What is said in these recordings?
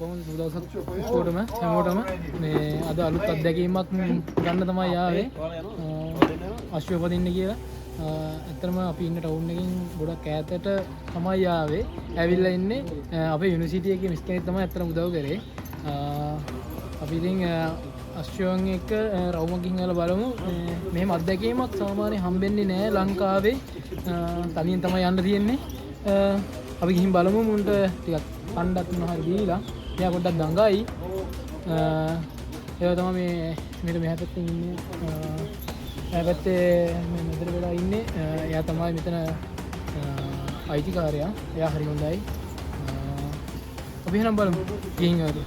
කොහොමද දවසක් ඔක්කොටම හැමෝටම මේ අද අලුත් අත්දැකීමක් ගන්න තමයි ආවේ අශ්වය උපදින්න කියලා. ඇත්තටම අපි ඉන්න ටවුන් එකකින් ගොඩක් ඈතට තමයි ආවේ. ඇවිල්ලා ඉන්නේ අපේ යුනිවර්සිටි එකේ මිස් කෙනෙක් තමයි ඇත්තටම උදව් කරේ. අපි ඉතින් අශ්වයන් එක්ක රවුමකින් යලා බලමු. මෙහෙම අත්දැකීමක් සාමාන්‍යයෙන් හම්බෙන්නේ නැහැ ලංකාවේ. තනියෙන් තමයි යන්න තියෙන්නේ. අපි ගිහින් බලමු මුන්ට ටිකක් කණ්ඩත් මොනවා හරි දීලා. එයා පොඩ්ඩක් දඟයි. ඒවා තමයි මේ මෙහෙ පැත්තේ ඉන්නේ. එයා පැත්තේ මේ මෙතන වෙලා ඉන්නේ. එයා තමයි මෙතන අයිතිකාරයා. එයා හරි හොඳයි. අපි එහෙනම් බලමු. ගිහින් ආවද?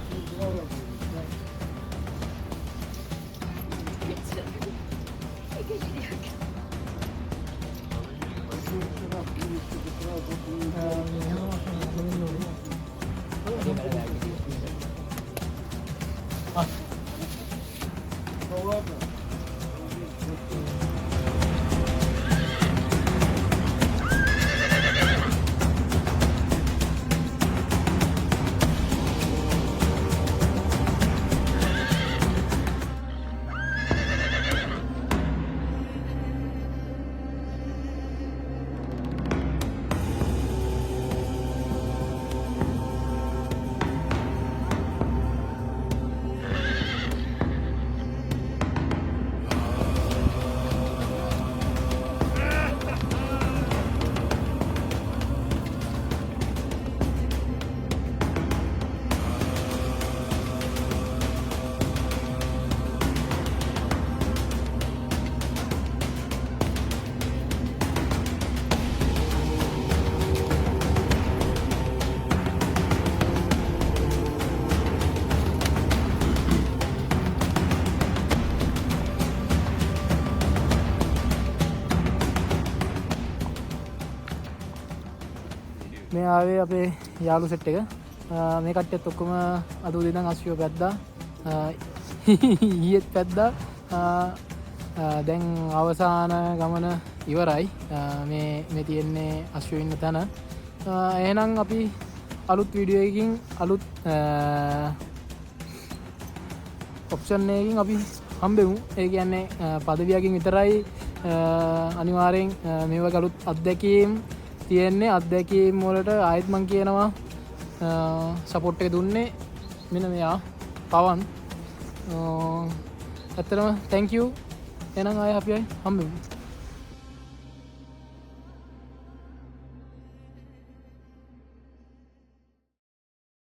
මේ ආවේ අපේ යාළු සෙට් එක. මේ කට්ටියත් ඔක්කොම අද උදේ ඉඳන් අශ්වය පැද්දා. ඊයේත් පැද්දා. දැන් අවසාන ගමන ඉවරයි. මේ තියෙන්නේ අශ්වය ඉන්න තැන. එහෙනම් අපි අලුත් වීඩියෝ එකකින් අලුත් ඔප්ෂන් එකකින් අපි හම්බෙමු. ඒ කියන්නේ පදවියකින් විතරයි අනිවාර්යෙන් මේ වගේ අලුත් අත්දැකීම් තියෙන්නේ. අත්දැකීම් වලට ආයෙත් මම කියනවා සපෝට් එක දුන්නේ මෙන්න මෙයා පවන්. ඇත්තටම thank you. එහෙනම් ආයෙ අපි හම්බෙමු.